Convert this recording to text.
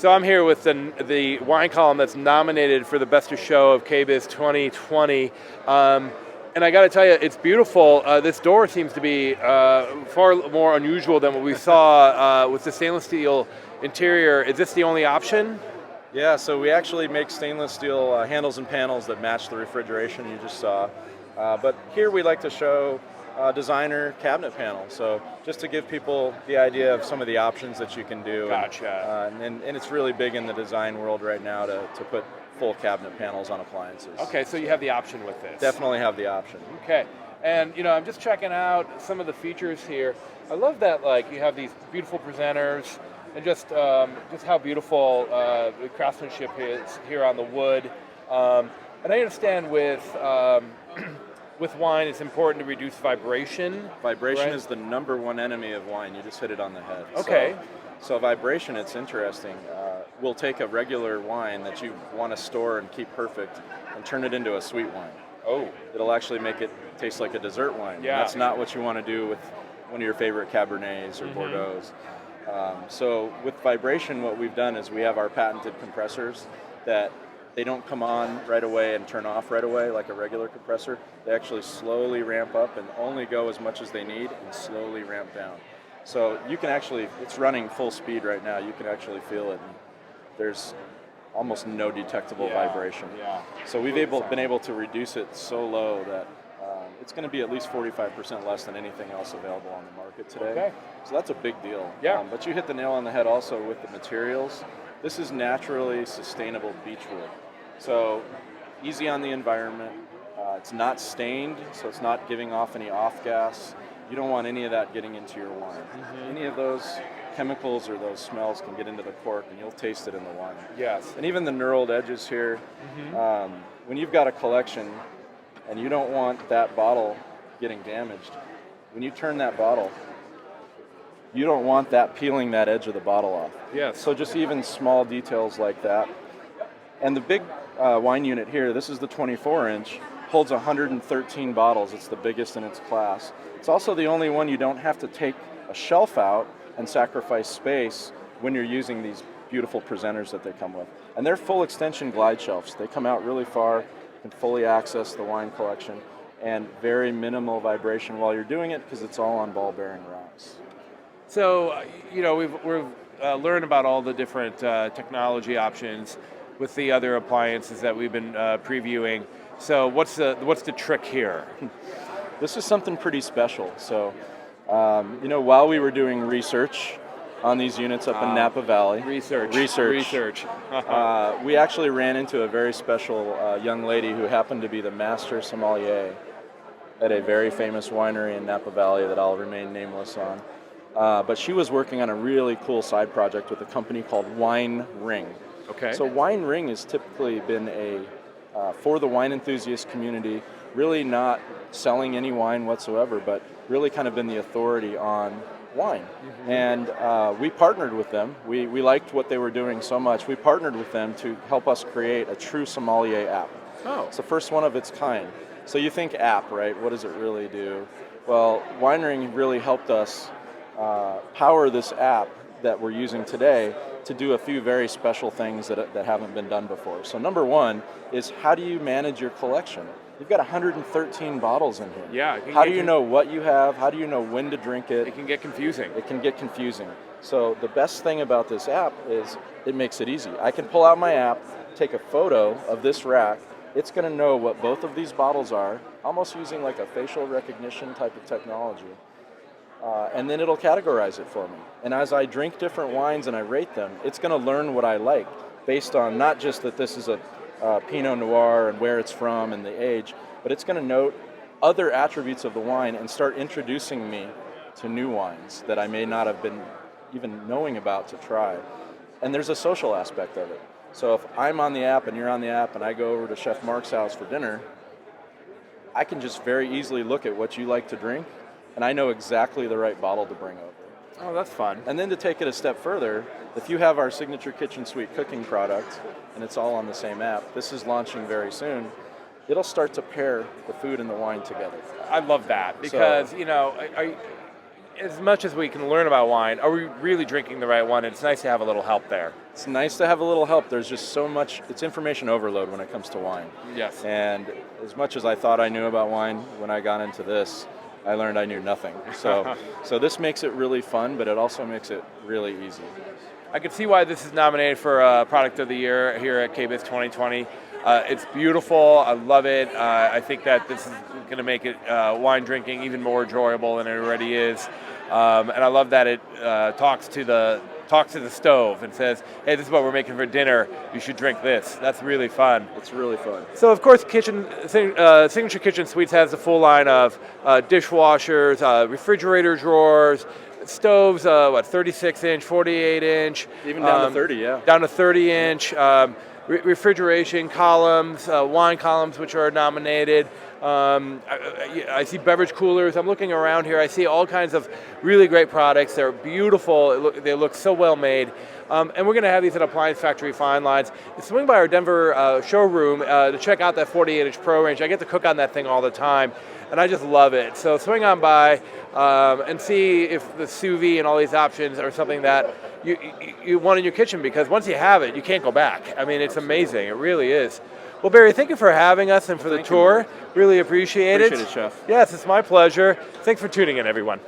So I'm here with the wine column that's nominated for the Best of Show of KBIS 2020. And I got to tell you, it's beautiful. This door seems to be far more unusual than what we saw with the stainless steel interior. Is this the only option? Yeah, so we actually make stainless steel handles and panels that match the refrigeration you just saw. But here we like to show designer cabinet panels. So just to give people the idea of some of the options that you can do. Gotcha. And it's really big in the design world right now to put full cabinet panels on appliances. Okay, so you have the option with this. Definitely have the option. Okay, and I'm just checking out some of the features here. I love that you have these beautiful presenters and just how beautiful the craftsmanship is here on the wood. And I understand with wine, it's important to reduce vibration. Vibration right? is the number one enemy of wine. You just hit it on the head. Okay. So vibration, it's interesting. We'll take a regular wine that you want to store and keep perfect and turn it into a sweet wine. Oh. It'll actually make it taste like a dessert wine. Yeah. And that's not what you want to do with one of your favorite Cabernets or Bordeaux's. So with vibration, what we've done is we have our patented compressors that they don't come on right away and turn off right away like a regular compressor. They actually slowly ramp up and only go as much as they need and slowly ramp down. So you can actually, it's running full speed right now, you can actually feel it. And there's almost no detectable vibration. Yeah. So we've been able to reduce it so low that it's going to be at least 45% less than anything else available on the market today. Okay. So that's a big deal. Yeah. But you hit the nail on the head also with the materials. This is naturally sustainable beechwood. So easy on the environment. It's not stained, so it's not giving off any off gas. You don't want any of that getting into your wine. Any of those chemicals or those smells can get into the cork and you'll taste it in the wine. Yes. And even the knurled edges here, when you've got a collection and you don't want that bottle getting damaged, when you turn that bottle, you don't want that peeling that edge of the bottle off. Yes. So just even small details like that. And the big wine unit here, this is the 24-inch, holds 113 bottles. It's the biggest in its class. It's also the only one you don't have to take a shelf out and sacrifice space when you're using these beautiful presenters that they come with. And they're full extension glide shelves. They come out really far, can fully access the wine collection, and very minimal vibration while you're doing it because it's all on ball bearing rocks. So, we've learned about all the different technology options with the other appliances that we've been previewing. So what's the trick here? This is something pretty special. So, while we were doing research on these units up in Napa Valley, Research. We actually ran into a very special young lady who happened to be the master sommelier at a very famous winery in Napa Valley that I'll remain nameless on. But she was working on a really cool side project with a company called Wine Ring. Okay. So Wine Ring has typically been for the wine enthusiast community, really not selling any wine whatsoever, but really kind of been the authority on wine. And we partnered with them. We liked what they were doing so much. We partnered with them to help us create a true sommelier app. Oh. It's the first one of its kind. So you think app, right? What does it really do? Well, Wine Ring really helped us power this app that we're using today to do a few very special things that haven't been done before. So number one is, how do you manage your collection? You've got 113 bottles in here. Yeah. How do you know what you have? How do you know when to drink it? It can get confusing. It can get confusing. So the best thing about this app is it makes it easy. I can pull out my app, take a photo of this rack. It's going to know what both of these bottles are, almost using like a facial recognition type of technology. And then it'll categorize it for me. And as I drink different wines and I rate them, it's going to learn what I like based on not just that this is a Pinot Noir and where it's from and the age, but it's going to note other attributes of the wine and start introducing me to new wines that I may not have been even knowing about to try. And there's a social aspect of it. So if I'm on the app and you're on the app and I go over to Chef Mark's house for dinner, I can just very easily look at what you like to drink, and I know exactly the right bottle to bring over. Oh, that's fun. And then to take it a step further, if you have our signature Kitchen Suite cooking product, and it's all on the same app, this is launching very soon, it'll start to pair the food and the wine together. I love that because, as much as we can learn about wine, are we really drinking the right one? It's nice to have a little help there. It's nice to have a little help. There's just so much, it's information overload when it comes to wine. Yes. And as much as I thought I knew about wine when I got into this, I learned I knew nothing. So this makes it really fun, but it also makes it really easy. I can see why this is nominated for Product of the Year here at KBIS 2020. It's beautiful. I love it. I think that this is going to make it wine drinking even more enjoyable than it already is. And I love that it talks to the stove and says, "Hey, this is what we're making for dinner. You should drink this." That's really fun. It's really fun. So, of course, Signature Kitchen Suites has a full line of dishwashers, refrigerator drawers, stoves, 36-inch, 48-inch. Even down to 30, yeah. Down to 30-inch. Refrigeration columns, wine columns, which are nominated. I see beverage coolers. I'm looking around here. I see all kinds of really great products. They're beautiful. They look so well made. And we're going to have these at Appliance Factory Fine Lines. Swing by our Denver showroom to check out that 48-inch Pro Range. I get to cook on that thing all the time, and I just love it. So swing on by and see if the sous vide and all these options are something that you want in your kitchen, because once you have it, you can't go back. I mean, it's amazing. It really is. Well, Barry, thank you for having us and for the tour. Really appreciate it. Appreciate it, Chef. Yes, it's my pleasure. Thanks for tuning in, everyone.